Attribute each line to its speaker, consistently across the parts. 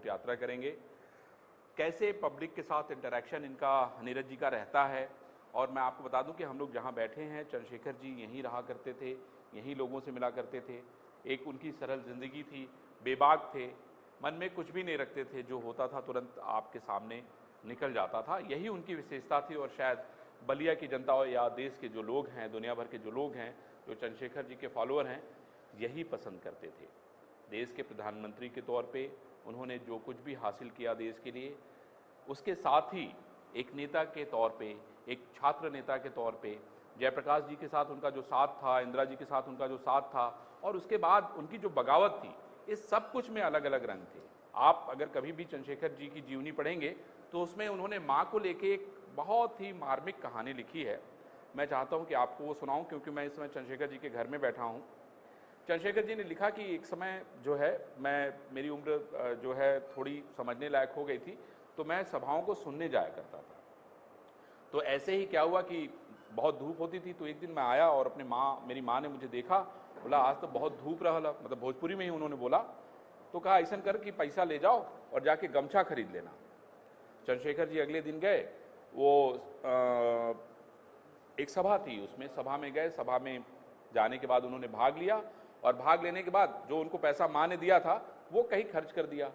Speaker 1: यात्रा करेंगे। कैसे पब्लिक के साथ इंटरेक्शन इनका नीरज जी का रहता है, और मैं आपको बता दूं कि हम लोग जहां बैठे हैं, चंद्रशेखर जी यहीं रहा करते थे, यहीं लोगों से मिला करते थे। एक उनकी सरल जिंदगी थी, बेबाक थे, मन में कुछ भी नहीं रखते थे, जो होता था तुरंत आपके सामने निकल जाता था। यही उनकी विशेषता थी, और शायद बलिया की जनता या देश के जो लोग हैं, दुनिया भर के जो लोग हैं, जो चंद्रशेखर जी के फॉलोअर हैं, यही पसंद करते थे। देश के प्रधानमंत्री के तौर पे उन्होंने जो कुछ भी हासिल किया देश के लिए, उसके साथ ही एक नेता के तौर पे, एक छात्र नेता के तौर पे जयप्रकाश जी के साथ उनका जो साथ था, इंदिरा जी के साथ उनका जो साथ था, और उसके बाद उनकी जो बगावत थी, इस सब कुछ में अलग अलग रंग थे। आप अगर कभी भी चंद्रशेखर जी की जीवनी पढ़ेंगे तो उसमें उन्होंने माँ को लेके एक बहुत ही मार्मिक कहानी लिखी है। मैं चाहता हूँ कि आपको वो सुनाऊँ, क्योंकि मैं इस समय चंद्रशेखर जी के घर में बैठा हूँ। चंद्रशेखर जी ने लिखा कि एक समय जो है, मेरी उम्र जो है थोड़ी समझने लायक हो गई थी, तो मैं सभाओं को सुनने जाया करता था। तो ऐसे ही क्या हुआ कि बहुत धूप होती थी, तो एक दिन मैं आया और मेरी माँ ने मुझे देखा, बोला आज तो बहुत धूप रहा, मतलब भोजपुरी में ही उन्होंने बोला। तो कहा ऐसा कर कि पैसा ले जाओ और जाके गमछा खरीद लेना। चंद्रशेखर जी अगले दिन गए, वो एक सभा थी, उसमें सभा में गए। सभा में जाने के बाद उन्होंने भाग लिया, और भाग लेने के बाद जो उनको पैसा माँ ने दिया था वो कहीं खर्च कर दिया।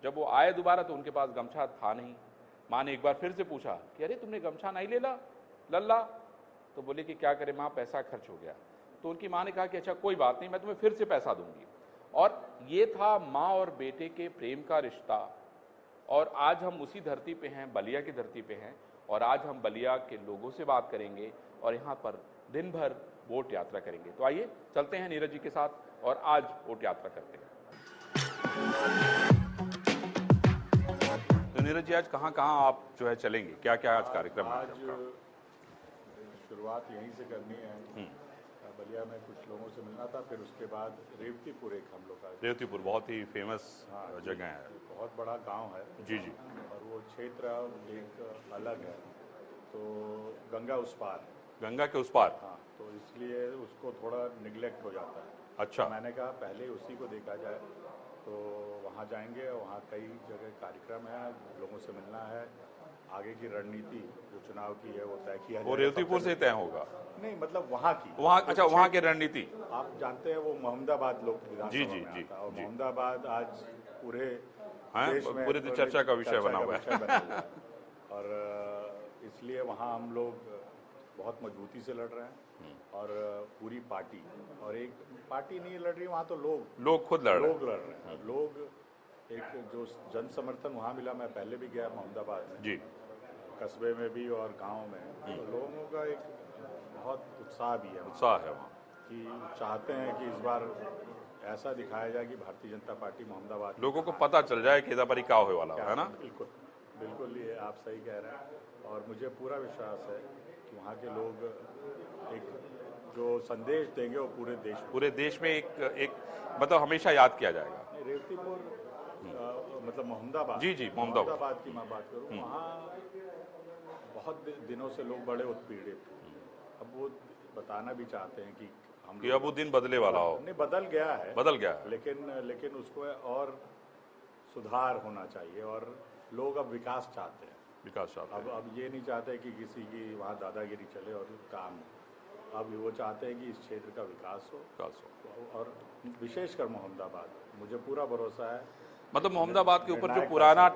Speaker 1: जब वो आए दोबारा तो उनके पास गमछा था नहीं। माँ ने एक बार फिर से पूछा कि अरे तुमने गमछा नहीं ले ला लल्ला? तो बोले कि क्या करें माँ, पैसा खर्च हो गया। तो उनकी माँ ने कहा कि अच्छा कोई बात नहीं, मैं तुम्हें फिर से पैसा दूंगी। और ये था माँ और बेटे के प्रेम का रिश्ता। और आज हम उसी धरती पे हैं, बलिया की धरती पे हैं, और आज हम बलिया के लोगों से बात करेंगे और यहाँ पर दिन भर वोट यात्रा करेंगे। तो आइए चलते हैं नीरज जी के साथ और आज वोट यात्रा करते हैं। तो नीरज जी आज कहाँ कहाँ आप जो है चलेंगे, क्या क्या आज कार्यक्रम है?
Speaker 2: आज शुरुआत यहीं से करनी है। बलिया में कुछ लोगों से मिलना था, फिर उसके बाद रेवतीपुर एक हम लोग का।
Speaker 1: रेवतीपुर बहुत ही फेमस जगह है,
Speaker 2: बहुत बड़ा गांव है।
Speaker 1: जी जी।
Speaker 2: और वो क्षेत्र एक अलग है, तो गंगा उस पार।
Speaker 1: गंगा के उस पार?
Speaker 2: हाँ, तो इसलिए उसको थोड़ा निगलेक्ट हो जाता है।
Speaker 1: अच्छा।
Speaker 2: तो मैंने कहा पहले उसी को देखा जाए, तो वहाँ जाएंगे। वहाँ कई जगह कार्यक्रम है, लोगों से मिलना है, आगे की रणनीति जो चुनाव की है वो तय किया जाएगा।
Speaker 1: वो रेवतीपुर से तय होगा?
Speaker 2: नहीं, मतलब वहाँ की,
Speaker 1: वहाँ, अच्छा वहाँ की रणनीति
Speaker 2: आप जानते हैं, वो मोहम्मदाबाद लोग विधानसभा
Speaker 1: जी जी
Speaker 2: में
Speaker 1: जी,
Speaker 2: आता है, और मोहम्मदाबाद आज पूरे देश में
Speaker 1: पूरे चर्चा का विषय बना हुआ है।
Speaker 2: और इसलिए वहाँ हम लोग बहुत मजबूती से लड़ रहे हैं, और पूरी पार्टी, और एक पार्टी नहीं लड़ रही वहाँ, तो लोग खुद लड़ रहे हैं। लोग एक जो जन समर्थन वहाँ मिला, मैं पहले भी गया मोहम्मदाबाद में
Speaker 1: जी,
Speaker 2: कस्बे में भी और गांव में, तो लोगों का एक बहुत उत्साह भी है,
Speaker 1: वहाँ
Speaker 2: कि चाहते हैं कि इस बार ऐसा दिखाया जाए कि भारतीय जनता पार्टी मोहम्मदाबाद,
Speaker 1: लोगों को पता चल जाए कि इधर क्या होने वाला है ना।
Speaker 2: बिल्कुल बिल्कुल, ये आप सही कह रहे हैं। और मुझे पूरा विश्वास है कि वहाँ के लोग एक जो संदेश देंगे वो पूरे देश में एक मतलब हमेशा याद किया जाएगा। रेवतीपुर मतलब मोहम्मदाबाद,
Speaker 1: जी जी, मोहम्मदाबाद
Speaker 2: की मैं बात करूँ, वहाँ बहुत दिनों से लोग बड़े उत्पीड़ित थे। अब वो बताना भी चाहते हैं कि
Speaker 1: अब वो दिन बदले वाला हो।
Speaker 2: नहीं, बदल गया है, लेकिन उसको और सुधार होना चाहिए, और लोग अब विकास चाहते हैं। अब ये नहीं चाहते कि किसी की वहाँ दादागिरी चले और काम, अब वो चाहते हैं कि इस क्षेत्र का विकास हो, और विशेषकर मोहम्मदाबाद, मुझे पूरा भरोसा है।
Speaker 1: मतलब मोहम्मदाबाद के ऊपर जो पुराना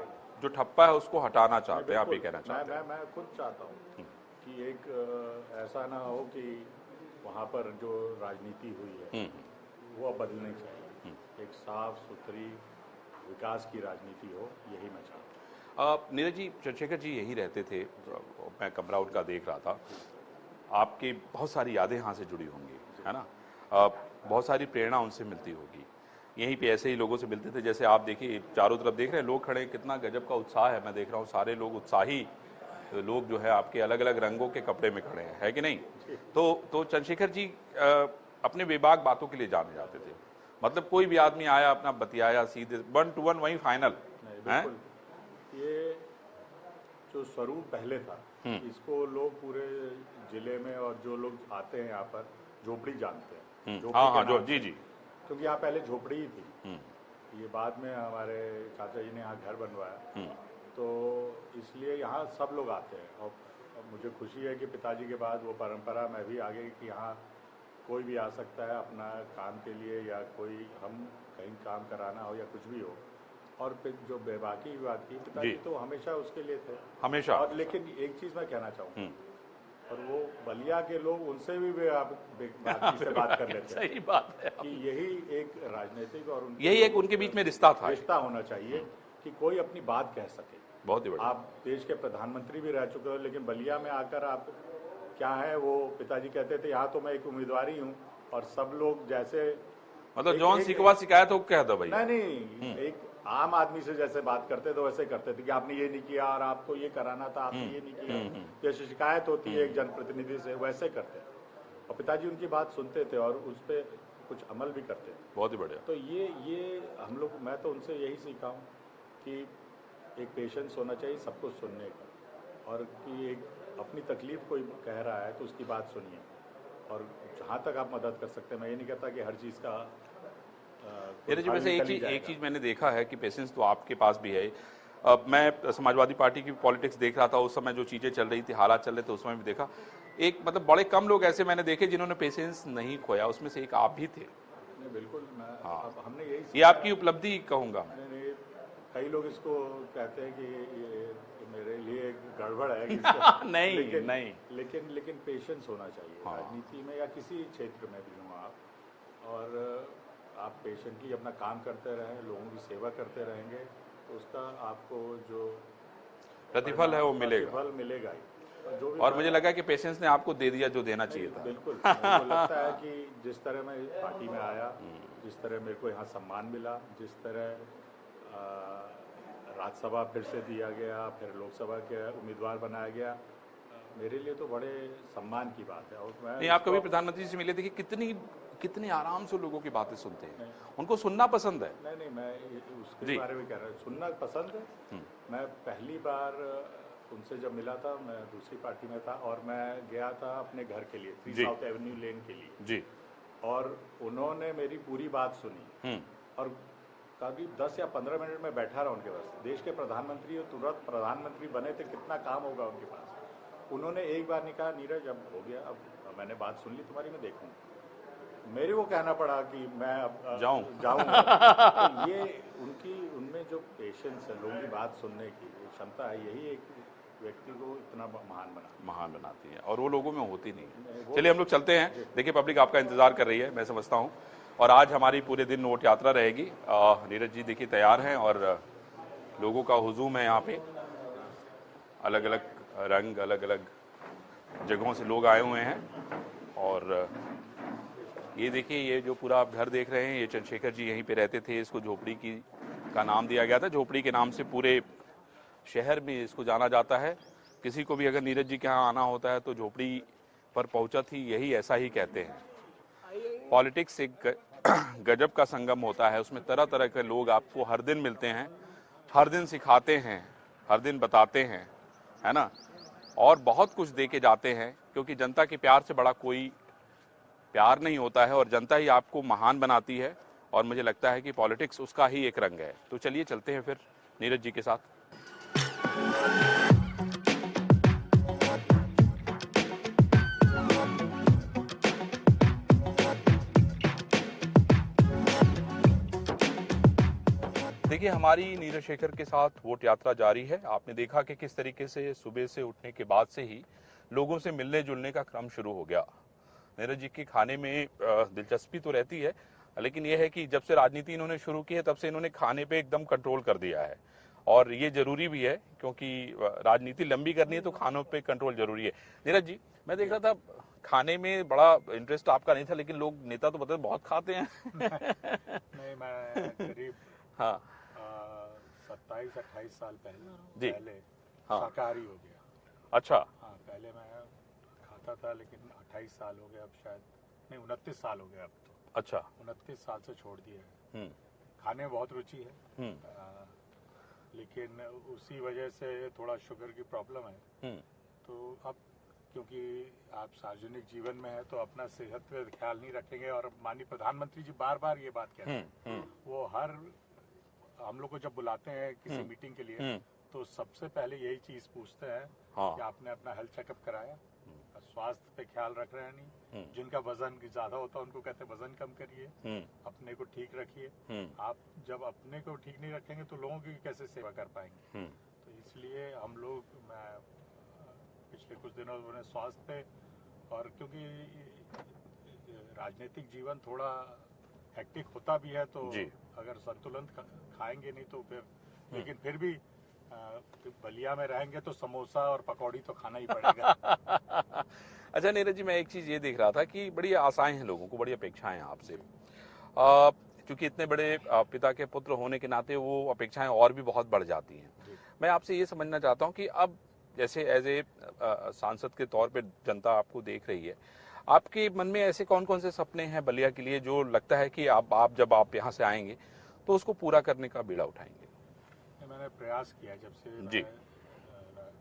Speaker 1: जो ठप्पा है उसको हटाना चाहते हैं, आप ये कहना चाहते हैं?
Speaker 2: मैं खुद चाहता हूँ कि एक ऐसा ना हो कि वहाँ पर जो राजनीति हुई है वो अब बदलनी चाहिए। एक साफ सुथरी विकास की राजनीति हो, यही मैं चाहता हूँ।
Speaker 1: नीरज जी, चंद्रशेखर जी यही रहते थे, मैं कमरा उनका देख रहा था। आपकी बहुत सारी यादें यहाँ से जुड़ी होंगी, है ना? बहुत सारी प्रेरणा उनसे मिलती होगी। यहीं पे ऐसे ही लोगों से मिलते थे, जैसे आप देखिए चारों तरफ देख रहे हैं लोग खड़े, कितना गजब का उत्साह है। मैं देख रहा हूँ सारे लोग उत्साही लोग जो है आपके अलग अलग रंगों के कपड़े में खड़े हैं, है कि नहीं? तो चंद्रशेखर जी अपने बेबाक बातों के लिए जाने जाते थे। मतलब कोई भी आदमी आया, अपना बतियाया, सीधे 1 to 1 वहीं फाइनल है।
Speaker 2: ये जो स्वरूप पहले था, इसको लोग पूरे जिले में और जो लोग आते हैं यहाँ पर झोपड़ी जानते हैं।
Speaker 1: हाँ, जी जी,
Speaker 2: क्योंकि यहाँ पहले झोपड़ी ही थी। ये बाद में हमारे चाचा जी ने यहाँ घर बनवाया, तो इसलिए यहाँ सब लोग आते हैं। और मुझे खुशी है कि पिताजी के बाद वो परंपरा मैं भी आगे कि यहाँ कोई भी आ सकता है अपना काम के लिए, या कोई हम कहीं काम कराना हो या कुछ भी हो। और फिर जो बाकी बात की, पिताजी तो हमेशा उसके लिए थे,
Speaker 1: हमेशा।
Speaker 2: और लेकिन एक चीज़ मैं कहना चाहूँ, और वो बलिया के लोग उनसे भी आप बातचीत से बात कर लेते हैं।
Speaker 1: सही बात है
Speaker 2: कि यही एक राजनीतिक और
Speaker 1: यही एक उनके बीच में रिश्ता था,
Speaker 2: रिश्ता होना चाहिए कि कोई अपनी बात कह सके।
Speaker 1: बहुत ही बढ़िया।
Speaker 2: आप देश के प्रधानमंत्री भी रह चुके हो, लेकिन बलिया में आकर आप क्या है, वो पिताजी कहते थे यहाँ तो मैं एक उम्मीदवार ही हूँ, और सब लोग जैसे
Speaker 1: मतलब जौन शिकवा शिकायत हो कह दो भाई।
Speaker 2: नहीं, एक आम आदमी से जैसे बात करते थे वैसे करते थे कि आपने ये नहीं किया और आपको ये कराना था, आपने ये नहीं किया, जैसे शिकायत होती है एक जनप्रतिनिधि से, वैसे करते। और पिताजी उनकी बात सुनते थे और उस पर कुछ अमल भी करते थे।
Speaker 1: बहुत ही बढ़िया।
Speaker 2: तो ये हम लोग, मैं तो उनसे यही सीखा हूँ कि एक पेशेंस होना चाहिए सबको सुनने का, और कि एक अपनी तकलीफ कोई कह रहा है तो उसकी बात सुनिए, और जहाँ तक आप मदद कर सकते हैं। मैं ये नहीं कहता कि हर चीज़ का
Speaker 1: नीरज जी, वैसे एक चीज़ मैंने देखा है कि पेशेंस तो आपके पास भी है। अब मैं समाजवादी पार्टी की पॉलिटिक्स देख रहा था, उस समय जो चीज़ें चल रही थी, हालात चल रहे थे, उस समय भी देखा एक मतलब बड़े कम लोग ऐसे मैंने देखे जिन्होंने पेशेंस नहीं खोया, उसमें से एक आप भी थे।
Speaker 2: बिल्कुल।
Speaker 1: हाँ,
Speaker 2: हमने यही,
Speaker 1: ये आपकी उपलब्धि कहूँगा।
Speaker 2: कई लोग इसको कहते हैं कि ये मेरे लिए गड़बड़ है
Speaker 1: नहीं,
Speaker 2: लेकिन पेशेंस होना चाहिए। हाँ। राजनीति में या किसी क्षेत्र में भी हो आप, और आप पेशेंटली अपना काम करते रहें, लोगों की सेवा करते रहेंगे, तो उसका आपको जो
Speaker 1: प्रतिफल है वो मिलेगा।
Speaker 2: प्रतिफल मिलेगा ही।
Speaker 1: और मुझे लगा कि पेशेंस ने आपको दे दिया जो देना चाहिए था।
Speaker 2: बिल्कुल। मुझे लगता है कि जिस तरह मैं पार्टी में आया, जिस तरह मेरे को यहाँ सम्मान मिला, जिस तरह राज्यसभा फिर से दिया गया, फिर लोकसभा के उम्मीदवार बनाया गया, मेरे लिए तो बड़े सम्मान की बात है। और मैं
Speaker 1: आप कभी प्रधानमंत्री से मिले थे कि कितनी आराम से लोगों की बातें सुनते हैं, उनको सुनना पसंद है।
Speaker 2: नहीं, मैं उसके बारे में कह रहा हूँ, सुनना पसंद है। मैं पहली बार उनसे जब मिला था, मैं दूसरी पार्टी में था, और मैं गया था अपने घर के लिए, 3 साउथ एवेन्यू लेन के लिए जी, और उन्होंने मेरी पूरी बात सुनी, और कभी 10 या 15 मिनट में बैठा रहा उनके पास। देश के प्रधानमंत्री और तुरंत प्रधानमंत्री बने थे, कितना काम होगा उनके पास। उन्होंने एक बार नहीं कहा नीरज अब हो गया, अब मैंने बात सुन ली तुम्हारी, मैं देखूँ। मेरे को कहना पड़ा कि मैं अब जाऊँ। तो ये उनमें जो पेशेंस है, लोगों की बात सुनने की क्षमता है, यही एक व्यक्ति को इतना महान बनाती है, और वो लोगों में होती नहीं। चलिए हम लोग चलते हैं। देखिए पब्लिक आपका इंतजार कर रही है, मैं समझता हूँ, और आज हमारी पूरे दिन नोट यात्रा रहेगी। नीरज जी देखिए तैयार हैं, और लोगों का हुजूम है यहाँ पे, अलग अलग रंग, अलग अलग जगहों से लोग आए हुए हैं। और ये देखिए, ये जो पूरा आप घर देख रहे हैं, ये चंद्रशेखर जी यहीं पे रहते थे। इसको झोपड़ी का नाम दिया गया था, झोपड़ी के नाम से पूरे शहर में इसको जाना जाता है। किसी को भी अगर नीरज जी के यहाँ आना होता है तो झोपड़ी पर पहुंचा थी, यही ऐसा ही कहते हैं। पॉलिटिक्स एक गजब का संगम होता है, उसमें तरह तरह के लोग आपको हर दिन मिलते हैं, हर दिन सिखाते हैं, हर दिन बताते हैं, है ना, और बहुत कुछ दे के जाते हैं, क्योंकि जनता के प्यार से बड़ा कोई प्यार नहीं होता है, और जनता ही आपको महान बनाती है। और मुझे लगता है कि पॉलिटिक्स उसका ही एक रंग है। तो चलिए चलते हैं फिर नीरज जी के साथ। देखिए हमारी नीरज शेखर के साथ वोट यात्रा जारी है। आपने देखा कि किस तरीके से सुबह से उठने के बाद से ही लोगों से मिलने जुलने का क्रम शुरू हो गया। नीरज जी के खाने में दिलचस्पी तो रहती है, लेकिन यह है कि जब से राजनीति इन्होंने शुरू की है तब से इन्होंने खाने पे एकदम कंट्रोल कर दिया है, और ये जरूरी भी है, क्योंकि राजनीति लंबी करनी है तो खानों पे कंट्रोल जरूरी है। नीरज जी, मैं देख रहा था खाने में बड़ा इंटरेस्ट आपका नहीं था, लेकिन लोग नेता तो बताते बहुत खाते हैं।
Speaker 3: नहीं, मैं करीब
Speaker 1: हाँ
Speaker 3: 27-28 साल पहले
Speaker 1: हाँ
Speaker 3: शाकाहारी हो गया।
Speaker 1: अच्छा।
Speaker 3: हाँ, पहले मैं खाता था, लेकिन 28 साल हो गए अब, शायद नहीं 29 साल हो गए अब तो।
Speaker 1: अच्छा।
Speaker 3: 29 साल से छोड़ दिया है। खाने में बहुत रुचि है, लेकिन उसी वजह से थोड़ा शुगर की प्रॉब्लम है। तो अब क्योंकि आप सार्वजनिक जीवन में है तो अपना सेहत पे ख्याल नहीं रखेंगे, और माननीय प्रधानमंत्री जी बार बार ये बात कहते हैं। वो हर हम लोग को जब बुलाते हैं किसी मीटिंग के लिए तो सबसे पहले यही चीज पूछते हैं कि आपने अपना हेल्थ चेकअप कराया, स्वास्थ्य पे ख्याल रख रहे हैं नहीं। जिनका वजन ज्यादा होता है उनको कहते हैं वजन कम करिए, अपने को ठीक रखिए। आप जब अपने को ठीक नहीं रखेंगे तो लोगों की कैसे सेवा कर पाएंगे। तो इसलिए हम लोग, मैं पिछले कुछ दिनों में स्वास्थ्य पे, और क्योंकि राजनीतिक जीवन थोड़ा हेक्टिक होता भी है, तो अगर संतुलन खाएंगे नहीं तो फिर, लेकिन फिर भी बलिया में रहेंगे तो समोसा और पकौड़ी तो खाना ही पड़ेगा।
Speaker 1: अच्छा नीरज जी, मैं एक चीज ये देख रहा था कि बड़ी आशाएं हैं लोगों को, बड़ी अपेक्षाएं हैं आपसे, क्योंकि इतने बड़े पिता के पुत्र होने के नाते वो अपेक्षाएं और भी बहुत बढ़ जाती हैं। मैं आपसे ये समझना चाहता हूँ कि अब जैसे एज ए सांसद के तौर पे जनता आपको देख रही है, आपके मन में ऐसे कौन कौन से सपने हैं बलिया के लिए जो लगता है कि आप जब आप यहाँ से आएंगे तो उसको पूरा करने का बीड़ा उठाएंगे?
Speaker 3: मैंने प्रयास किया जब से
Speaker 1: जी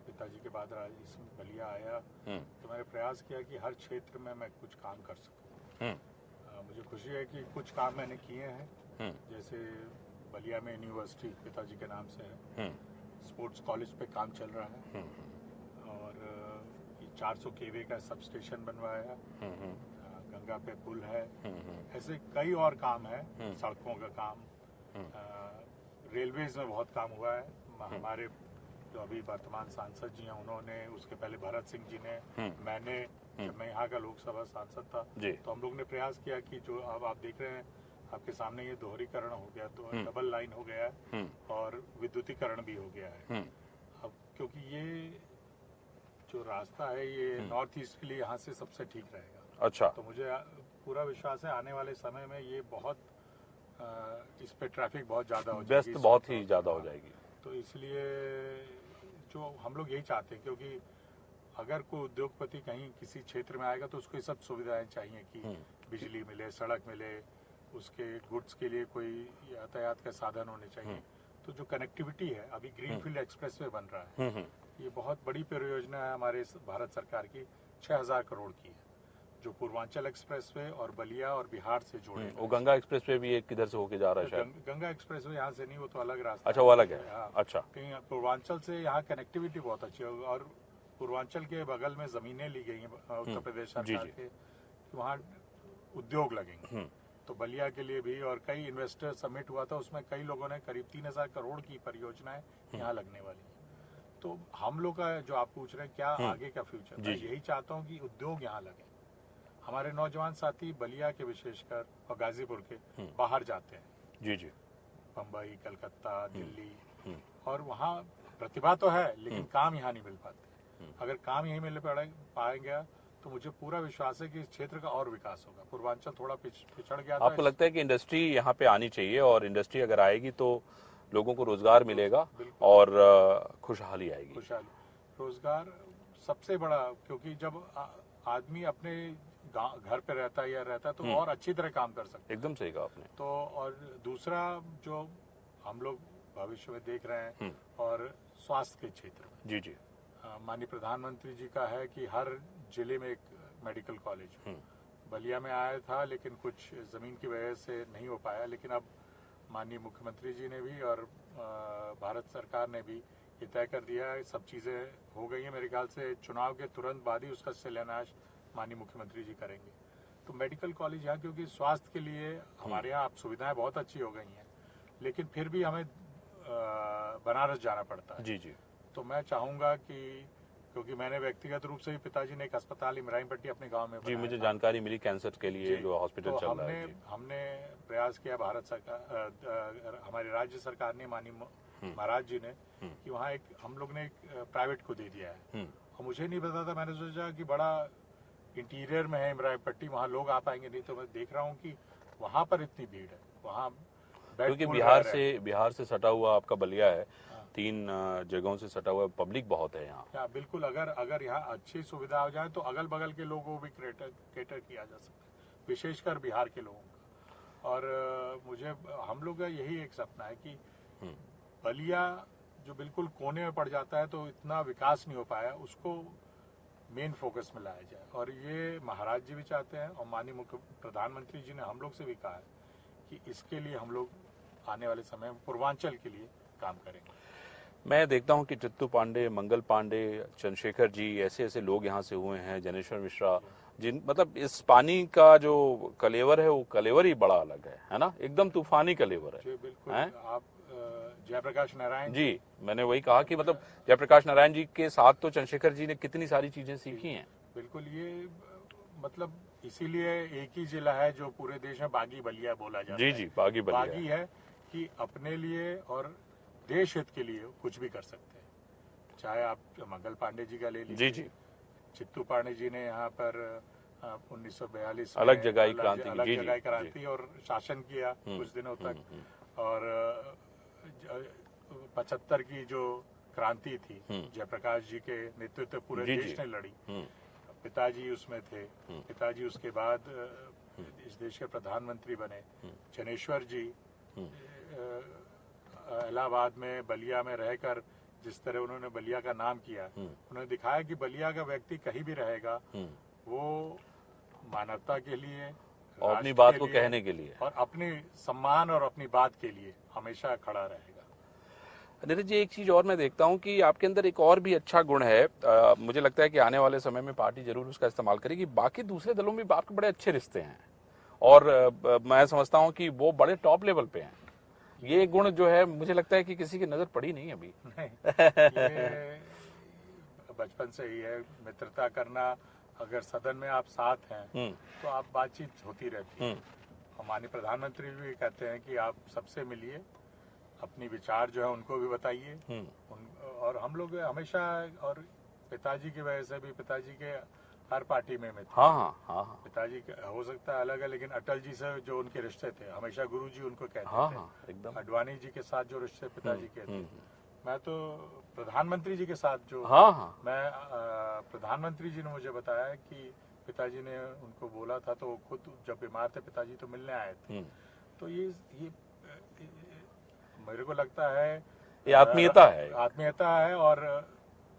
Speaker 3: पिताजी के बाद इस बलिया आया, तो मैंने प्रयास किया कि हर क्षेत्र में मैं कुछ काम कर सकूं। मुझे खुशी है कि कुछ काम मैंने किए हैं। जैसे बलिया में यूनिवर्सिटी पिताजी के नाम से है, स्पोर्ट्स कॉलेज पे काम चल रहा है, और 400 केवी का सब स्टेशन बनवाया, गंगा पे पुल है, ऐसे कई और काम है, सड़कों का काम, रेलवेज में बहुत काम हुआ है। हमारे जो अभी वर्तमान सांसद जी हैं उन्होंने, उसके पहले भरत सिंह जी ने, मैंने, जब मैं यहाँ का लोकसभा सांसद था तो हम लोग ने प्रयास किया कि जो अब आप देख रहे हैं आपके सामने ये दोहरीकरण हो गया, तो डबल लाइन हो गया है और विद्युतीकरण भी हो गया है। अब क्योंकि ये जो रास्ता है ये नॉर्थ ईस्ट के लिए यहाँ से सबसे ठीक रहेगा।
Speaker 1: अच्छा,
Speaker 3: तो मुझे पूरा विश्वास है आने वाले समय में ये बहुत इस पे ट्रैफिक बहुत ज्यादा हो जाएगी,
Speaker 1: व्यस्त बहुत ही ज्यादा हो जाएगी।
Speaker 3: तो इसलिए जो हम लोग यही चाहते हैं, क्योंकि अगर कोई उद्योगपति कहीं किसी क्षेत्र में आएगा तो उसको ये सब सुविधाएं चाहिए कि बिजली मिले, सड़क मिले, उसके गुड्स के लिए कोई यातायात का साधन होने चाहिए। तो जो कनेक्टिविटी है, अभी ग्रीनफील्ड एक्सप्रेसवे बन रहा है, ये बहुत बड़ी परियोजना है हमारे भारत सरकार की, 6000 करोड़ की है, जो पूर्वांचल एक्सप्रेसवे और बलिया और बिहार से जोड़े।
Speaker 1: वो गंगा एक्सप्रेसवे भी एक किधर से होके जा रहा है शायद?
Speaker 3: गंगा एक्सप्रेसवे यहाँ से नहीं, वो तो अलग रास्ता।
Speaker 1: अच्छा, वो अलग है। अच्छा,
Speaker 3: कहीं पूर्वांचल से यहाँ कनेक्टिविटी बहुत अच्छी है, और पूर्वांचल के बगल में जमीनें ली गई हैं उत्तर प्रदेश सरकार के, वहाँ उद्योग लगेंगे। तो बलिया के लिए भी, और कई इन्वेस्टर समिट हुआ था, उसमें कई लोगों ने करीब 3000 करोड़ की परियोजनाएं यहाँ लगने वाली है। तो हम लोग का जो आप पूछ रहे हैं क्या आगे का फ्यूचर, मैं यही चाहता हूँ कि उद्योग यहाँ लगे। हमारे नौजवान साथी बलिया के विशेषकर और गाजीपुर के बाहर जाते हैं, जी, बम्बई, कलकत्ता, दिल्ली, और वहाँ प्रतिभा तो है लेकिन काम यहाँ नहीं मिल पाते। अगर काम यही मिल पाएंगे तो मुझे पूरा विश्वास है कि इस क्षेत्र का और विकास होगा। पूर्वांचल थोड़ा पिछड़ गया था।
Speaker 1: आपको लगता है कि इंडस्ट्री यहाँ पे आनी चाहिए, और इंडस्ट्री अगर आएगी तो लोगों को रोजगार मिलेगा और खुशहाली आएगी?
Speaker 3: खुशहाली, रोजगार सबसे बड़ा, क्योंकि जब आदमी अपने घर पे रहता है तो और अच्छी तरह काम कर सकता है।
Speaker 1: एकदम सही कहा आपने।
Speaker 3: तो और दूसरा जो हम लोग भविष्य में देख रहे हैं, और स्वास्थ्य के क्षेत्र में, जी, माननीय प्रधानमंत्री जी का है कि हर जिले में एक मेडिकल कॉलेज। बलिया में आया था लेकिन कुछ जमीन की वजह से नहीं हो पाया, लेकिन अब माननीय मुख्यमंत्री जी ने भी और भारत सरकार ने भी ये तय कर दिया है, सब चीजें हो गई हैं। मेरे ख्याल से चुनाव के तुरंत बाद ही उसका शिलान्यास माननीय मुख्यमंत्री जी करेंगे। तो मेडिकल कॉलेज यहाँ, क्योंकि स्वास्थ्य के लिए हमारे यहाँ अब सुविधाएं बहुत अच्छी हो गई हैं, लेकिन फिर भी हमें बनारस जाना पड़ता है। जी। तो मैं चाहूंगा कि, क्योंकि मैंने व्यक्तिगत रूप से भी, पिताजी ने एक अस्पताल इमरान पट्टी अपने गांव में
Speaker 1: जी, मुझे जानकारी मिली कैंसर के लिए जो हॉस्पिटल
Speaker 3: तो
Speaker 1: चल रहा है।
Speaker 3: हमने प्रयास किया, भारत सरकार, हमारी राज्य सरकार ने, माननीय महाराज जी ने, कि वहाँ एक हम लोग ने एक प्राइवेट को दे दिया है। और मुझे नहीं पता था, मैंने सोचा कि बड़ा इंटीरियर में है इमरान पट्टी, वहाँ लोग आ पाएंगे नहीं, तो मैं देख रहा हूँ कि वहाँ पर इतनी भीड़ है, वहाँ
Speaker 1: क्योंकि बिहार से सटा हुआ आपका बलिया है, 3 जगहों से सटा हुआ, पब्लिक बहुत है यहाँ।
Speaker 3: बिल्कुल, अगर यहाँ अच्छी सुविधा हो जाए तो अगल बगल के लोगों को भी कैटर किया जा सकता है, विशेषकर बिहार के लोगों का। और हम लोग का यही एक सपना है कि बलिया जो बिल्कुल कोने में पड़ जाता है तो इतना विकास नहीं हो पाया, उसको मेन फोकस में लाया जाए। और ये महाराज जी भी चाहते हैं, और माननीय मुख्य प्रधानमंत्री जी ने हम लोग से भी कहा है कि इसके लिए हम लोग आने वाले समय में पूर्वांचल के लिए काम करेंगे।
Speaker 1: मैं देखता हूं कि चित्तू पांडे, मंगल पांडे, चंद्रशेखर जी, ऐसे ऐसे लोग यहाँ से हुए हैं, जनेश्वर मिश्रा, जिन मतलब इस पानी का जो कलेवर है वो कलेवर ही बड़ा अलग है ना, एकदम तूफानी कलेवर है।
Speaker 3: जी बिल्कुल। आप जयप्रकाश नारायण
Speaker 1: जी, मैंने वही कहा कि मतलब जयप्रकाश नारायण जी के साथ तो चंद्रशेखर जी ने कितनी सारी चीजें सीखी हैं।
Speaker 3: बिल्कुल, ये मतलब इसीलिए एक ही जिला है जो पूरे देश में बागी बलिया बोला जाता है।
Speaker 1: जी, बागी बलिया
Speaker 3: बागी है कि अपने लिए और देश हित के लिए कुछ भी कर सकते हैं। चाहे आप मंगल पांडे जी का ले लीजिए।
Speaker 1: जी,
Speaker 3: चित्तू पांडे जी ने यहाँ पर 1942 में
Speaker 1: अलग जगह क्रांति
Speaker 3: और शासन किया कुछ दिनों तक। और 75 की जो क्रांति थी जयप्रकाश जी के नेतृत्व पूरे देश ने लड़ी। पिताजी उसमें थे। पिताजी उसके बाद इस देश के प्रधानमंत्री बने। जनेश्वर जी इलाहाबाद में बलिया में रहकर जिस तरह उन्होंने बलिया का नाम किया, उन्होंने दिखाया कि बलिया का व्यक्ति कहीं भी रहेगा वो मानवता के लिए
Speaker 1: और अपनी बात को कहने के लिए
Speaker 3: और अपने सम्मान और अपनी बात के लिए हमेशा खड़ा रहेगा।
Speaker 1: नीरज जी, एक चीज और मैं देखता हूं कि आपके अंदर एक और भी अच्छा गुण है। मुझे लगता है कि आने वाले समय में पार्टी जरूर उसका इस्तेमाल करेगी। बाकी दूसरे दलों में आपके बड़े अच्छे रिश्ते हैं और मैं समझता हूं कि वो बड़े टॉप लेवल पे हैं। ये गुण जो है मुझे लगता है कि किसी की नजर पड़ी नहीं अभी।
Speaker 3: ये बचपन से ही है, मित्रता करना। अगर सदन में आप साथ हैं तो आप बातचीत होती रहती है। हमारे प्रधानमंत्री भी कहते हैं कि आप सबसे मिलिए, अपनी विचार जो है उनको भी बताइए। और हम लोग हमेशा, और पिताजी की वजह से भी, पिताजी के हर पार्टी में मित्र।
Speaker 1: हाँ।
Speaker 3: पिताजी हो सकता है अलग है, लेकिन अटल जी से जो उनके रिश्ते थे, हमेशा गुरुजी उनको कहते थे।
Speaker 1: एकदम।
Speaker 3: अडवाणी जी के साथ जो रिश्ते पिताजी के थे, मैं तो प्रधानमंत्री जी के साथ जो मैं प्रधानमंत्री जी ने मुझे बताया कि पिताजी ने उनको बोला था, तो खुद जब बीमार थे पिताजी तो मिलने आए थे। तो ये मेरे को लगता है
Speaker 1: ये आत्मीयता
Speaker 3: है। और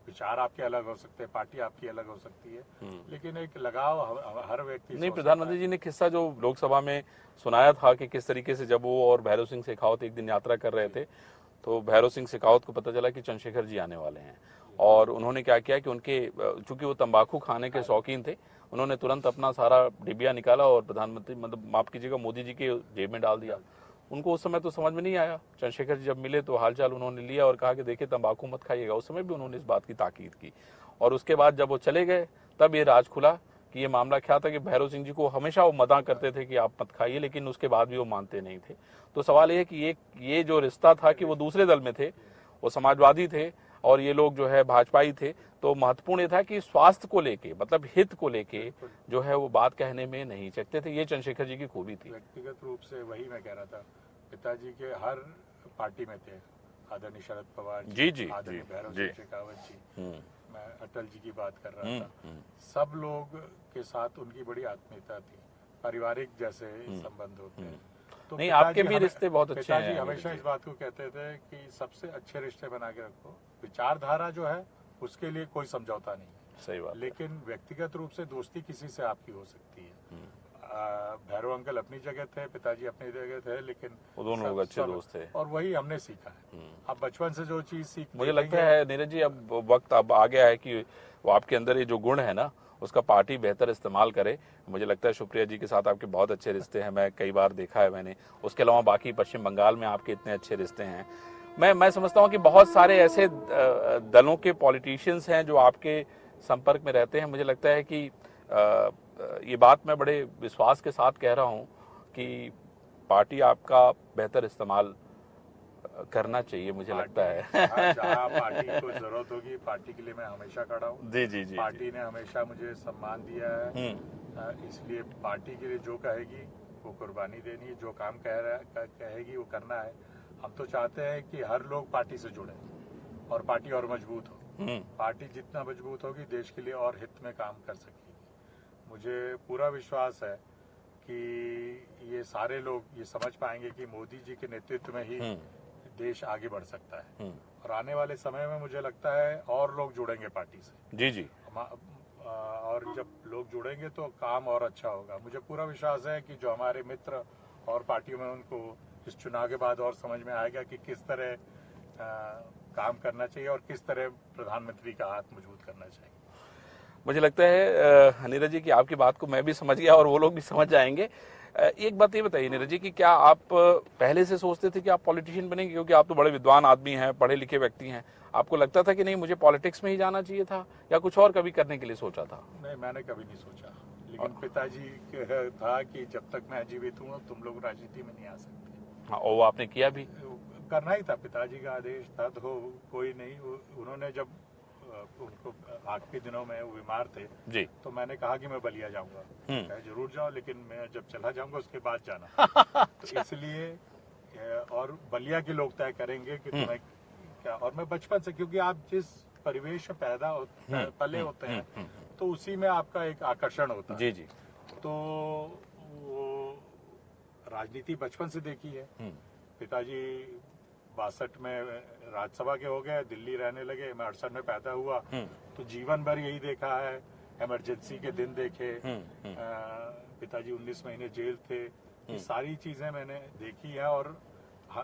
Speaker 3: विचार आपके अलग हो सकते हैं, पार्टी आपकी अलग हो सकती है, लेकिन एक लगाव हर व्यक्ति
Speaker 1: नहीं। प्रधानमंत्री जी ने किस्सा जो लोकसभा में सुनाया था कि किस तरीके से जब वो और भैरव सिंह शेखावत एक दिन यात्रा कर रहे थे तो भैरव सिंह शेखावत को पता चला कि चंद्रशेखर जी आने वाले हैं और उन्होंने क्या किया कि उनके, चूंकि वो तंबाकू खाने के शौकीन थे, उन्होंने तुरंत अपना सारा डिबिया निकाला और प्रधानमंत्री, मतलब माफ कीजिएगा, मोदी जी के जेब में डाल दिया। उनको उस समय तो समझ में नहीं आया। चंद्रशेखर जी जब मिले तो हालचाल उन्होंने लिया और कहा कि देखिए तंबाकू मत खाइएगा। उस समय भी उन्होंने इस बात की ताकीद की और उसके बाद जब वो चले गए तब ये राज खुला कि ये मामला क्या था कि भैरव सिंह जी को हमेशा वो मना करते थे कि आप मत खाइए, लेकिन उसके बाद भी वो मानते नहीं थे। तो सवाल ये है कि ये जो रिश्ता था कि वो दूसरे दल में थे, वो समाजवादी थे और ये लोग जो है भाजपाई थे, तो महत्वपूर्ण ये था कि स्वास्थ्य को लेके, मतलब हित को लेके जो है वो बात कहने में नहीं चकते थे। ये चंद्रशेखर जी की खूबी थी।
Speaker 3: व्यक्तिगत रूप से वही मैं कह रहा था, पिताजी के हर पार्टी में थे। आदरणीय शरद पवार जी, आदरणीय भैरव सिंह शेखावत जी, मैं अटल जी की बात कर रहा था। सब लोग के साथ उनकी बड़ी आत्मीयता थी, पारिवारिक जैसे संबंध होते हैं। तो
Speaker 1: नहीं, आपके भी रिश्ते बहुत अच्छे हैं।
Speaker 3: पिताजी हमेशा इस बात को कहते थे कि सबसे अच्छे रिश्ते बना के रखो। विचारधारा जो है उसके लिए कोई समझौता नहीं,
Speaker 1: सही बात,
Speaker 3: लेकिन व्यक्तिगत रूप से दोस्ती किसी से आपकी हो सकती है। भैरव अंकल अपनी जगह थे, पिताजी अपनी जगह थे, लेकिन
Speaker 1: वो दोनों लोग अच्छे दोस्त थे
Speaker 3: और वही हमने सीखा है। अब बचपन से जो चीज सीख,
Speaker 1: मुझे लगता है नीरज जी अब वक्त अब आ गया है कि वो आपके अंदर ये जो गुण है ना उसका पार्टी बेहतर इस्तेमाल करे। मुझे लगता है सुप्रिया जी के साथ आपके बहुत अच्छे रिश्ते हैं, मैं कई बार देखा है मैंने। उसके अलावा बाकी पश्चिम बंगाल में आपके इतने अच्छे रिश्ते हैं। मैं समझता हूँ कि बहुत सारे ऐसे दलों के पॉलिटिशियंस हैं जो आपके संपर्क में रहते हैं। मुझे लगता है कि ये बात मैं बड़े विश्वास के साथ कह रहा हूँ कि पार्टी आपका बेहतर इस्तेमाल करना चाहिए। मुझे लगता है
Speaker 3: जहाँ पार्टी को जरूरत होगी, पार्टी के लिए मैं हमेशा खड़ा हूँ।
Speaker 1: जी।
Speaker 3: पार्टी ने हमेशा मुझे सम्मान दिया है, इसलिए पार्टी के लिए जो कहेगी वो कुर्बानी देनी है, जो काम कहेगी वो करना है। हम तो चाहते हैं कि हर लोग पार्टी से जुड़े और पार्टी और मजबूत हो। पार्टी जितना मजबूत होगी देश के लिए और हित में काम कर सकेगी। मुझे पूरा विश्वास है कि ये सारे लोग ये समझ पाएंगे कि मोदी जी के नेतृत्व में ही देश आगे बढ़ सकता है। और आने वाले समय में मुझे लगता है और लोग जुड़ेंगे पार्टी से।
Speaker 1: जी।
Speaker 3: और जब लोग जुड़ेंगे तो काम और अच्छा होगा। मुझे पूरा विश्वास है कि जो हमारे मित्र और पार्टियों में उनको इस चुनाव के बाद और समझ में आएगा कि किस तरह काम करना चाहिए और किस तरह प्रधानमंत्री का हाथ मजबूत करना चाहिए।
Speaker 1: मुझे लगता है नीरज जी की आपकी बात को मैं भी समझ गया और वो लोग भी समझ जाएंगे। एक बात ये बताइए नीरज जी कि क्या आप पहले से सोचते थे कि आप पॉलिटिशियन बनेंगे, क्योंकि आप तो बड़े विद्वान आदमी हैं, पढ़े लिखे व्यक्ति हैं, आपको लगता था कि नहीं मुझे पॉलिटिक्स में ही जाना चाहिए था, या कुछ और कभी करने के लिए सोचा था?
Speaker 3: नहीं, मैंने कभी नहीं सोचा, लेकिन पिताजी था कि जब तक मैं जीवित हूँ तुम लोग राजनीति में नहीं आ सकते।
Speaker 1: हाँ, और वो आपने किया भी?
Speaker 3: करना ही था, पिताजी का आदेश था, तो कोई नहीं। उन्होंने जब उनको आखिरी दिनों में वो बीमार थे
Speaker 1: जी,
Speaker 3: तो मैंने कहा कि मैं बलिया जाऊंगा। जरूर जाओ, लेकिन मैं जब चला जाऊंगा उसके बाद जाना। तो इसलिए और बलिया के लोग तय करेंगे कि तुम्हें क्या। और मैं बचपन से, क्योंकि आप जिस परिवेश में पैदा पले होते हैं तो उसी में आपका एक आकर्षण होता है।
Speaker 1: जी जी।
Speaker 3: तो वो राजनीति बचपन से देखी है। पिताजी 62 में राज्यसभा के हो गए, दिल्ली रहने लगे, मैं 68 में पैदा हुआ, तो जीवन भर यही देखा है। इमरजेंसी के दिन देखे, पिताजी 19 महीने जेल थे, ये सारी चीजें मैंने देखी है। और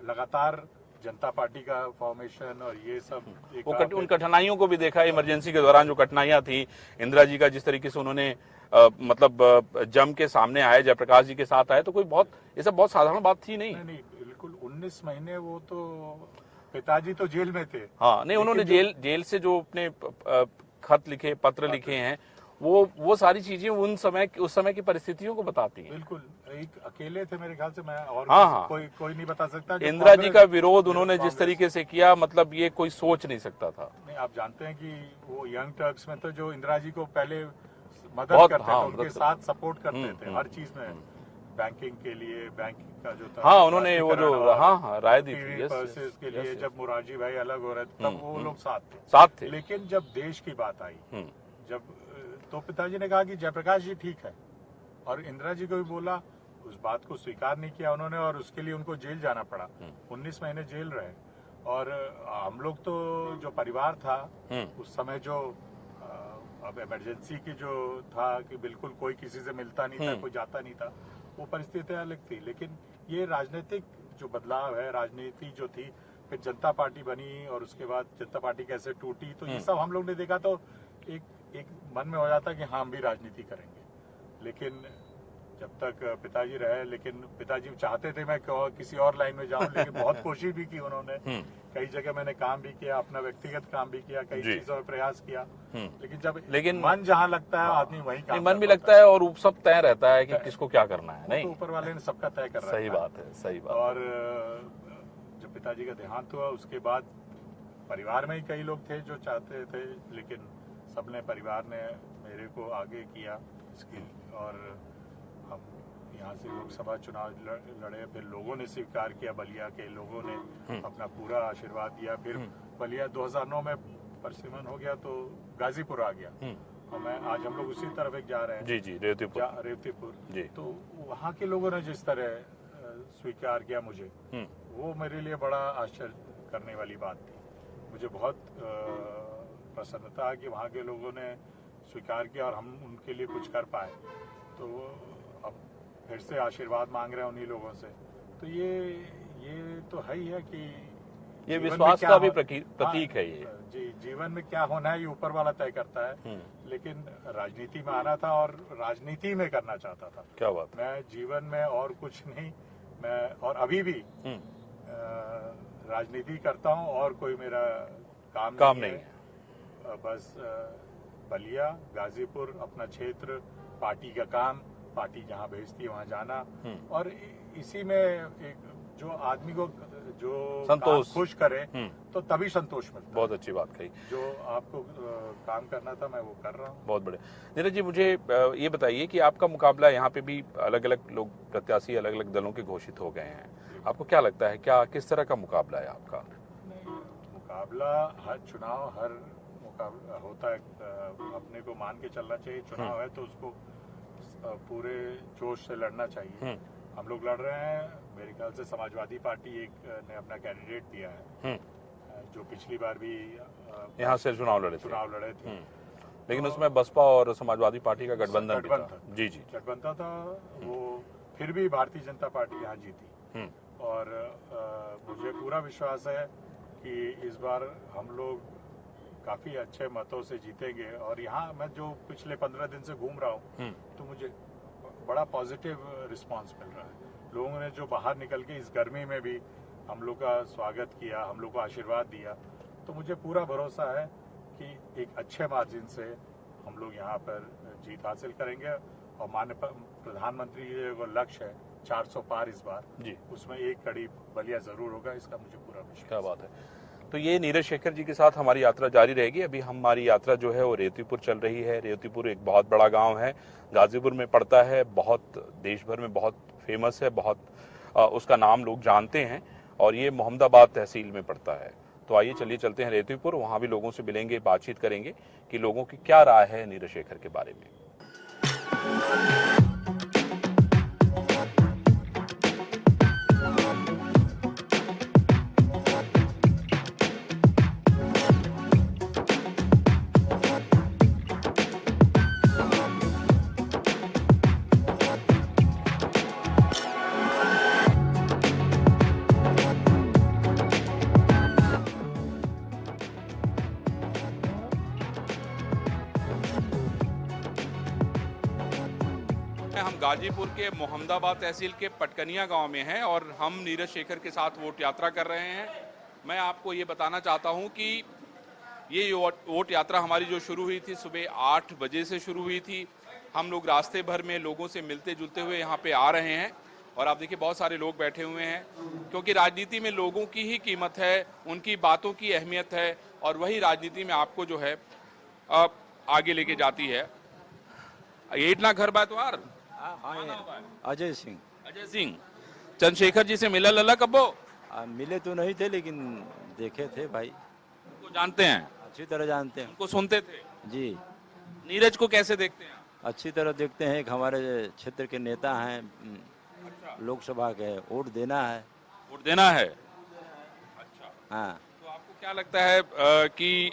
Speaker 3: लगातार जनता पार्टी का फॉर्मेशन और ये सब
Speaker 1: उन कठिनाइयों को भी देखा, इमरजेंसी के दौरान जो कठिनाइयां थी, इंदिरा जी का जिस तरीके से उन्होंने मतलब जम के सामने आए, जयप्रकाश जी के साथ आए, तो कोई बहुत ये सब बहुत साधारण बात थी नहीं।
Speaker 3: नहीं, बिल्कुल 19 महीने वो तो पिताजी तो जेल में थे।
Speaker 1: हाँ, नहीं, उन्होंने जेल से जो अपने खत लिखे, पत्र लिखे हैं, वो सारी चीजें उस समय की परिस्थितियों को बताती हैं।
Speaker 3: बिल्कुल, एक अकेले थे मेरे ख्याल से, मैं और
Speaker 1: हाँ,
Speaker 3: कोई नहीं बता सकता।
Speaker 1: इंदिरा जी का विरोध उन्होंने जिस तरीके से किया, मतलब ये कोई सोच नहीं सकता था।
Speaker 3: नहीं, आप जानते हैं कि वो यंग टर्क्स में तो जो इंदिरा जी को पहले मदद करते थे, उनके साथ सपोर्ट करते थे हर चीज में, बैंकिंग के लिए, बैंक का जो था,
Speaker 1: हाँ, उन्होंने वो जो राय दी थी
Speaker 3: पर्सेस के लिए, जब मोरारजी भाई अलग हो रहे थे तब वो लोग साथ थे। लेकिन जब देश की बात आई, जब तो पिताजी ने कहा कि जयप्रकाश जी ठीक है, और इंदिरा जी को भी बोला, उस बात को स्वीकार नहीं किया उन्होंने, और उसके लिए उनको जेल जाना पड़ा। 19 महीने जेल रहे। और हम लोग तो जो परिवार था उस समय, जो अब इमरजेंसी की जो था कि बिल्कुल कोई किसी से मिलता नहीं था, कोई जाता नहीं था, वो परिस्थितियां अलग थी। लेकिन ये राजनीतिक जो बदलाव है, राजनीति जो थी, फिर जनता पार्टी बनी और उसके बाद जनता पार्टी कैसे टूटी, तो ये सब हम लोग ने देखा। तो एक मन में हो जाता कि हाँ, हम भी राजनीति करेंगे। लेकिन जब तक पिताजी रहे, लेकिन पिताजी चाहते थे मैं किसी और लाइन में जाऊं, लेकिन बहुत कोशिश भी की उन्होंने। कई जगह मैंने काम भी किया, अपना व्यक्तिगत काम भी किया, कई चीजों में प्रयास किया। लेकिन मन जहाँ लगता है आदमी वहीं काम।
Speaker 1: मन भी लगता है और सब तय रहता है कि किसको क्या करना है। नहीं,
Speaker 3: तो ऊपर वाले ने सबका तय कर रहा है।
Speaker 1: सही बात है, सही बात।
Speaker 3: और जब पिताजी का देहांत हुआ उसके बाद परिवार में ही कई लोग थे जो चाहते थे, लेकिन सबने, परिवार ने मेरे को आगे किया इसकी। और हम यहाँ से लोकसभा चुनाव लड़े, फिर लोगों ने स्वीकार किया, बलिया के लोगों ने अपना पूरा आशीर्वाद दिया। फिर बलिया 2009 में परसिमन हो गया तो गाजीपुर आ गया, और मैं आज हम लोग उसी तरफ जा रहे हैं।
Speaker 1: जी जी, रेवतीपुर जी।
Speaker 3: तो वहाँ के लोगों ने जिस तरह स्वीकार किया मुझे, वो मेरे लिए बड़ा आश्चर्य करने वाली बात थी। मुझे बहुत प्रसन्नता कि वहाँ के लोगों ने स्वीकार किया और हम उनके लिए कुछ कर पाए। तो अब फिर से आशीर्वाद मांग रहे हैं उन्हीं लोगों से। तो ये तो है ही है कि
Speaker 1: ये विश्वास का भी प्रतीक है। ये
Speaker 3: जी, जीवन में क्या होना है ये ऊपर वाला तय करता है। लेकिन राजनीति में आना था और राजनीति में करना चाहता था।
Speaker 1: क्या बात।
Speaker 3: मैं जीवन में और कुछ नहीं, मैं और अभी भी राजनीति करता हूँ और कोई मेरा काम नहीं है। बस बलिया, गाजीपुर, अपना क्षेत्र, पार्टी का काम, पार्टी जहाँ भेजती है वहाँ जाना, और इसी में एक जो आदमी को जो
Speaker 1: संतोष
Speaker 3: खुश करे तो तभी संतोष मिलता है।
Speaker 1: बहुत अच्छी बात कही।
Speaker 3: जो आपको काम करना था मैं वो कर रहा हूँ।
Speaker 1: बहुत बढ़िया। नीरज जी, मुझे ये बताइए कि आपका मुकाबला यहाँ पे भी अलग अलग लोग, प्रत्याशी अलग अलग दलों के घोषित हो गए हैं, आपको क्या लगता है, क्या किस तरह का मुकाबला है आपका?
Speaker 3: मुकाबला हर चुनाव, हर मुकाबला होता है, अपने को मान के चलना चाहिए। चुनाव है तो उसको पूरे जोश से लड़ना चाहिए। हम लोग लड़ रहे हैं, मेरे ख्याल से समाजवादी पार्टी ने अपना कैंडिडेट दिया है, जो पिछली बार भी
Speaker 1: यहाँ से चुनाव लड़े थे। लेकिन उसमें बसपा और समाजवादी पार्टी का गठबंधन था। जी जी,
Speaker 3: गठबंधन था। वो फिर भी भारतीय जनता पार्टी यहाँ जीती। और मुझे पूरा विश्वास है कि इस बार हम लोग काफी अच्छे मतों से जीतेंगे। और यहाँ मैं जो पिछले 15 दिन से घूम रहा हूँ तो मुझे बड़ा पॉजिटिव रिस्पांस मिल रहा है। लोगों ने जो बाहर निकल के इस गर्मी में भी हम लोग का स्वागत किया, हम लोग को आशीर्वाद दिया, तो मुझे पूरा भरोसा है कि एक अच्छे मार्जिन से हम लोग यहाँ पर जीत हासिल करेंगे। और माननीय प्रधानमंत्री जो लक्ष्य है 400 पार इस बार जी, उसमें एक कड़ी बलिया जरूर होगा, इसका मुझे पूरा विश्वास।
Speaker 1: क्या बात है। तो ये नीरज शेखर जी के साथ हमारी यात्रा जारी रहेगी। अभी हमारी यात्रा जो है वो रेवतीपुर चल रही है। रेवतीपुर एक बहुत बड़ा गांव है, गाजीपुर में पड़ता है, बहुत देश भर में बहुत फेमस है, बहुत उसका नाम लोग जानते हैं, और ये मोहम्मदाबाद तहसील में पड़ता है। तो आइए चलिए चलते हैं रेवतीपुर, वहाँ भी लोगों से मिलेंगे, बातचीत करेंगे कि लोगों की क्या राय है नीरज शेखर के बारे में। हम गाजीपुर के मोहम्मदाबाद तहसील के पटकनिया गांव में हैं और हम नीरज शेखर के साथ वोट यात्रा कर रहे हैं। मैं आपको ये बताना चाहता हूं कि ये वोट यात्रा हमारी जो शुरू हुई थी सुबह 8 बजे से शुरू हुई थी। हम लोग रास्ते भर में लोगों से मिलते जुलते हुए यहाँ पे आ रहे हैं और आप देखिए बहुत सारे लोग बैठे हुए हैं, क्योंकि राजनीति में लोगों की ही कीमत है, उनकी बातों की अहमियत है, और वही राजनीति में आपको जो है आगे लेके जाती है। ये इतना घर बात यार
Speaker 4: अजय सिंह।
Speaker 1: अजय सिंह चंद्रशेखर जी से मिला लला कब्बो?
Speaker 4: मिले तो नहीं थे लेकिन देखे थे भाई।
Speaker 1: उनको जानते हैं?
Speaker 4: अच्छी तरह जानते हैं।
Speaker 1: उनको सुनते थे
Speaker 4: जी।
Speaker 1: नीरज को कैसे देखते हैं?
Speaker 4: अच्छी तरह देखते हैं। एक हमारे क्षेत्र के नेता हैं, लोकसभा के, वोट देना है।
Speaker 1: वोट देना है। अच्छा
Speaker 4: हाँ।
Speaker 1: तो आपको क्या लगता है कि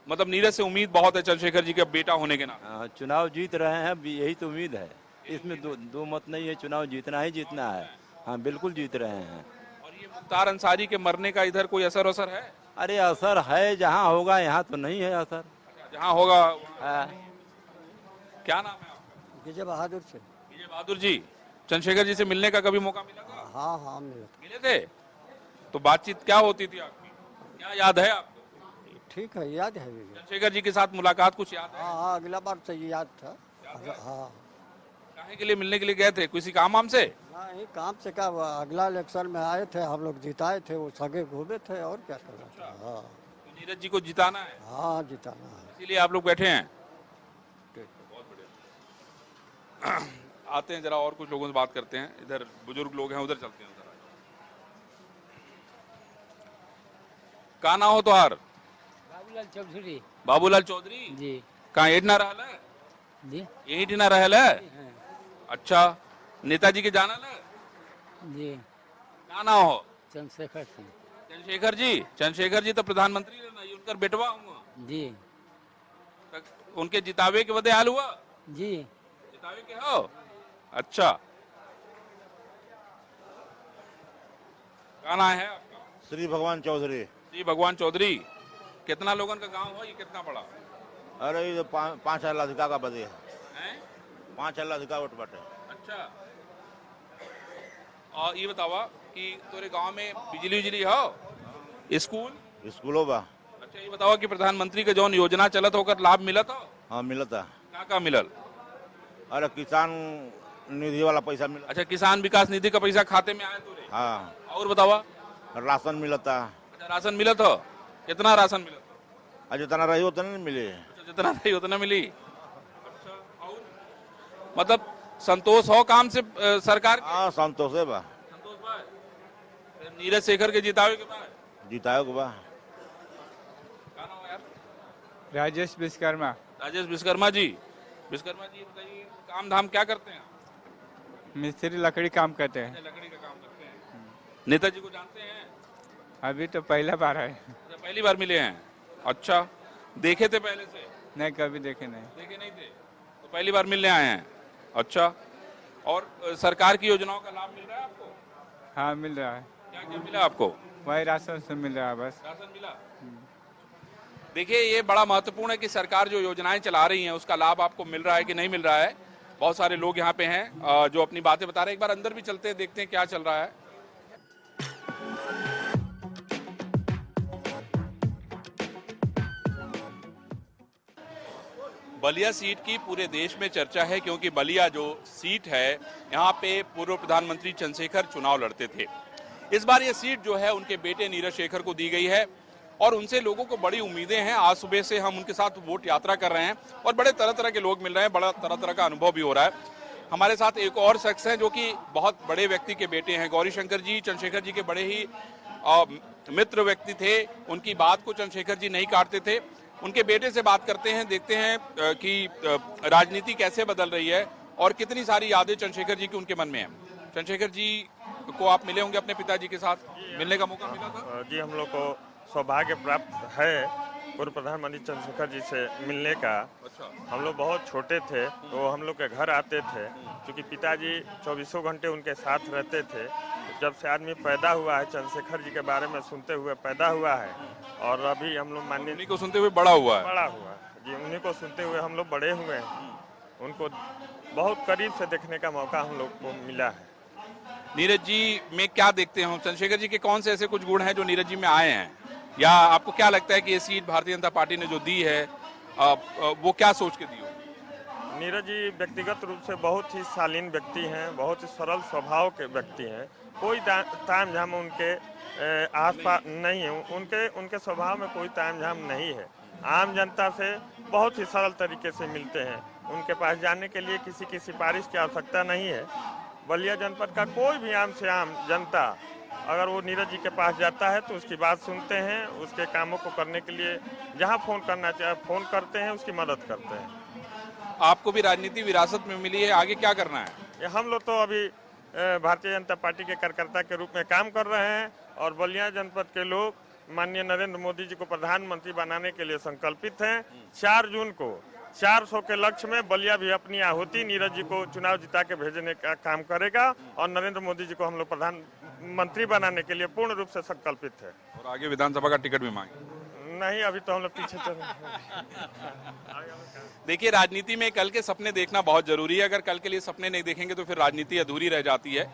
Speaker 1: मतलब नीरज से उम्मीद बहुत है चंद्रशेखर जी का बेटा होने के नाते?
Speaker 4: चुनाव जीत रहे हैं, यही तो उम्मीद है, इसमें दो मत नहीं है। चुनाव जीतना ही जीतना है। हाँ बिल्कुल जीत रहे हैं।
Speaker 1: और ये मुख्तार अंसारी के मरने का इधर कोई असर है?
Speaker 4: अरे असर है, जहाँ होगा यहाँ तो नहीं है असर।
Speaker 1: जहाँ होगा क्या नाम है आपका?
Speaker 5: विजय बहादुर से।
Speaker 1: विजय बहादुर जी, चंद्रशेखर जी से मिलने का कभी मौका मिला था?
Speaker 5: हाँ
Speaker 1: मिले थे। तो बातचीत क्या होती थी आपकी, क्या याद है आपको?
Speaker 5: ठीक है, याद है।
Speaker 1: चंद्रशेखर जी के साथ मुलाकात कुछ याद है?
Speaker 5: हाँ, अगला बार से याद था। हाँ।
Speaker 1: काहे के लिए मिलने के लिए गए थे? किसी काम वाम से?
Speaker 5: नहीं, काम से क्या, अगला इलेक्शन में आए थे, हम लोग जिताए थे, वो सगे घूमे थे, और क्या करना था। हाँ।
Speaker 1: तो नीरज जी को जिताना है?
Speaker 5: हाँ, जिताना है,
Speaker 1: इसीलिए आप लोग बैठे हैं। बहुत बढ़िया। आते हैं जरा और कुछ लोगों से बात करते हैं। इधर बुजुर्ग लोग हैं, उधर चलते हैं। उधर का ना हो तोहार?
Speaker 6: बाबूलाल चौधरी।
Speaker 1: बाबूलाल चौधरी
Speaker 6: जी।
Speaker 1: कहाँ एट ना रहल है?
Speaker 6: जी
Speaker 1: यही टिना रहल है? अच्छा, नेताजी के जाना है?
Speaker 6: जी।
Speaker 1: का ना हो?
Speaker 6: चंद्रशेखर सिंह।
Speaker 1: चंद्रशेखर जी तो प्रधानमंत्री रहना, ये उनकर बेटवा हूँ
Speaker 6: जी।
Speaker 1: उनके जितावे के बदे हाल हुआ?
Speaker 6: जी।
Speaker 1: जितावे के हो? अच्छा, का नाम है आपका?
Speaker 7: श्री भगवान चौधरी।
Speaker 1: श्री भगवान चौधरी। कितना लोगन का गांव हो, ये कितना बड़ा?
Speaker 7: अरे ये 5 अधिका का बदे है।
Speaker 1: हैं?
Speaker 7: 5 अधिका वोट बटे।
Speaker 1: अच्छा, और ये बतावा कि तोरे गांव में बिजली हो, स्कूल
Speaker 7: स्कूलों बा?
Speaker 1: अच्छा, ये बतावा कि प्रधानमंत्री के जौन योजना चलत होकर लाभ मिलत हो?
Speaker 7: हाँ मिलता।
Speaker 1: का मिलल?
Speaker 7: अरे किसान निधि वाला पैसा मिला।
Speaker 1: अच्छा, किसान विकास निधि का पैसा खाते में आया तोरे?
Speaker 7: हाँ।
Speaker 1: और बतावा?
Speaker 7: राशन मिलता।
Speaker 1: अच्छा, राशन मिलत हो? कितना राशन मिलत?
Speaker 7: जितना रही उतना नहीं मिले।
Speaker 1: अच्छा, जितना रही उतना मिली। अच्छा, और मतलब संतोष हो काम से सरकार के?
Speaker 7: हाँ संतोष है बा।
Speaker 1: संतोष भाई, नीरज शेखर के जितावे के बाद
Speaker 7: जिताए को बा।
Speaker 1: क्या नाम है यार?
Speaker 8: राजेश विश्वकर्मा।
Speaker 1: राजेश विश्वकर्मा जी। विश्वकर्मा जी बताइए, काम धाम क्या करते हैं?
Speaker 8: मिस्त्री लकड़ी काम करते हैं।
Speaker 1: लकड़ी का काम करते हैं। नेताजी को जानते हैं?
Speaker 8: अभी तो पहला बार है।
Speaker 1: अच्छा, पहली बार मिले हैं। अच्छा, देखे थे पहले से?
Speaker 8: नहीं, कभी देखे नहीं।
Speaker 1: देखे नहीं थे, तो पहली बार मिलने आए हैं। अच्छा, और सरकार की योजनाओं का लाभ मिल रहा है आपको?
Speaker 8: हाँ मिल रहा है।
Speaker 1: क्या क्या मिला आपको?
Speaker 8: वही राशन से मिल रहा है बस।
Speaker 1: राशन मिला? देखिए, ये बड़ा महत्वपूर्ण है कि सरकार जो योजनाएं चला रही हैं उसका लाभ आपको मिल रहा है कि नहीं मिल रहा है। बहुत सारे लोग यहाँ पे हैं जो अपनी बातें बता रहे हैं। एक बार अंदर भी चलते हैं, देखते हैं क्या चल रहा है। बलिया सीट की पूरे देश में चर्चा है क्योंकि बलिया जो सीट है, यहाँ पे पूर्व प्रधानमंत्री चंद्रशेखर चुनाव लड़ते थे। इस बार ये सीट जो है उनके बेटे नीरज शेखर को दी गई है और उनसे लोगों को बड़ी उम्मीदें हैं। आज सुबह से हम उनके साथ वोट यात्रा कर रहे हैं और बड़े तरह तरह के लोग मिल रहे हैं, बड़ा तरह तरह का अनुभव भी हो रहा है। हमारे साथ एक और शख्स हैं जो कि बहुत बड़े व्यक्ति के बेटे हैं। गौरीशंकर जी चंद्रशेखर जी के बड़े ही मित्र व्यक्ति थे। उनकी बात को चंद्रशेखर जी नहीं काटते थे। उनके बेटे से बात करते हैं, देखते हैं कि राजनीति कैसे बदल रही है और कितनी सारी यादें चंद्रशेखर जी की उनके मन में है। चंद्रशेखर जी को आप मिले होंगे अपने पिताजी के साथ, मिलने का मौका मिला था?
Speaker 9: जी, हम लोग को सौभाग्य प्राप्त है पूर्व प्रधानमंत्री चंद्रशेखर जी से मिलने का।
Speaker 1: अच्छा।
Speaker 9: हम लोग बहुत छोटे थे तो हम लोग के घर आते थे, क्योंकि पिताजी 24 घंटे उनके साथ रहते थे। जब से आदमी पैदा हुआ है चंद्रशेखर जी के बारे में सुनते हुए पैदा हुआ है और अभी हम लोग माननीय
Speaker 1: उन्हीं को सुनते हुए बड़ा हुआ है।
Speaker 9: बड़ा हुआ जी, उन्हीं को सुनते हुए हम लोग बड़े हुए हैं। उनको बहुत करीब से देखने का मौका हम लोग को मिला है।
Speaker 1: नीरज जी में क्या देखते हो? चंद्रशेखर जी के कौन से ऐसे कुछ गुण हैं जो नीरज जी में आए हैं, या आपको क्या लगता है कि ये सीट भारतीय जनता पार्टी ने जो दी है वो क्या सोच के दी हो?
Speaker 9: नीरज जी व्यक्तिगत रूप से बहुत ही शालीन व्यक्ति हैं, बहुत ही सरल स्वभाव के व्यक्ति हैं। कोई ताम झाम उनके आसपास नहीं है। उनके स्वभाव में कोई ताम झाम नहीं है। आम जनता से बहुत ही सरल तरीके से मिलते हैं। उनके पास जाने के लिए किसी की सिफारिश की आवश्यकता नहीं है। बलिया जनपद का कोई भी आम से आम जनता अगर वो नीरज जी के पास जाता है तो उसकी बात सुनते हैं, उसके कामों को करने के लिए जहां फोन करना चाहे फोन करते हैं, उसकी मदद करते हैं।
Speaker 1: आपको भी राजनीति विरासत में मिली है, आगे क्या करना है?
Speaker 9: हम लोग तो अभी भारतीय जनता पार्टी के कार्यकर्ता के रूप में काम कर रहे हैं और बलिया जनपद के लोग माननीय नरेंद्र मोदी जी को प्रधानमंत्री बनाने के लिए संकल्पित हैं। 4 जून को 400 के लक्ष्य में बलिया भी अपनी आहुति नीरज जी को चुनाव जिता के भेजने का काम करेगा और नरेंद्र मोदी जी को हम लोग प्रधानमंत्री बनाने के लिए पूर्ण रूप से संकल्पित है।
Speaker 1: और आगे विधानसभा का टिकट भी मांगे?
Speaker 9: नहीं, अभी तो हम लोग पीछे चल रहे हैं।
Speaker 1: देखिए, राजनीति में कल के सपने देखना बहुत जरूरी है। अगर कल के लिए सपने नहीं देखेंगे तो फिर राजनीति अधूरी रह जाती है।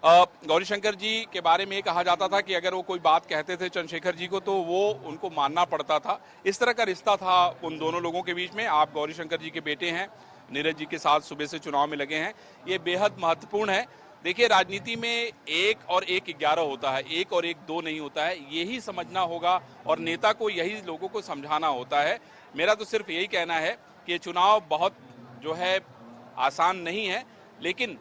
Speaker 1: गौरीशंकर जी के बारे में ये कहा जाता था कि अगर वो कोई बात कहते थे चंद्रशेखर जी को तो वो उनको मानना पड़ता था। इस तरह का रिश्ता था उन दोनों लोगों के बीच में। आप गौरीशंकर जी के बेटे हैं, नीरज जी के साथ सुबह से चुनाव में लगे हैं, ये बेहद महत्वपूर्ण है। देखिए, राजनीति में 1 और 1 11 होता है, 1 और 1 2 नहीं होता है। यही समझना होगा और नेता को यही लोगों को समझाना होता है। मेरा तो सिर्फ यही कहना है कि चुनाव बहुत जो है आसान नहीं है, लेकिन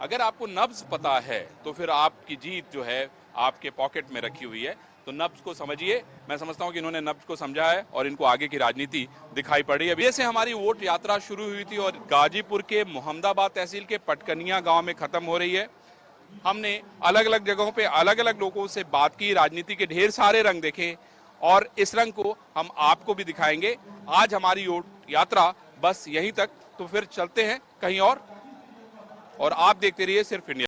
Speaker 1: अगर आपको नब्ज पता है तो फिर आपकी जीत जो है आपके पॉकेट में रखी हुई है। तो नब्ज को समझिए। मैं समझता हूं कि इन्होंने नब्ज को समझा है और इनको आगे की राजनीति दिखाई पड़ी है। अभी से हमारी वोट यात्रा शुरू हुई थी और गाजीपुर के मोहम्मदाबाद तहसील के पटकनिया गांव में खत्म हो रही है। हमने अलग अलग जगहों पे अलग अलग लोगों से बात की, राजनीति के ढेर सारे रंग देखे और इस रंग को हम आपको भी दिखाएंगे। आज हमारी वोट यात्रा बस यहीं तक, तो फिर चलते हैं कहीं और आप देखते रहिए सिर्फ इंडिया।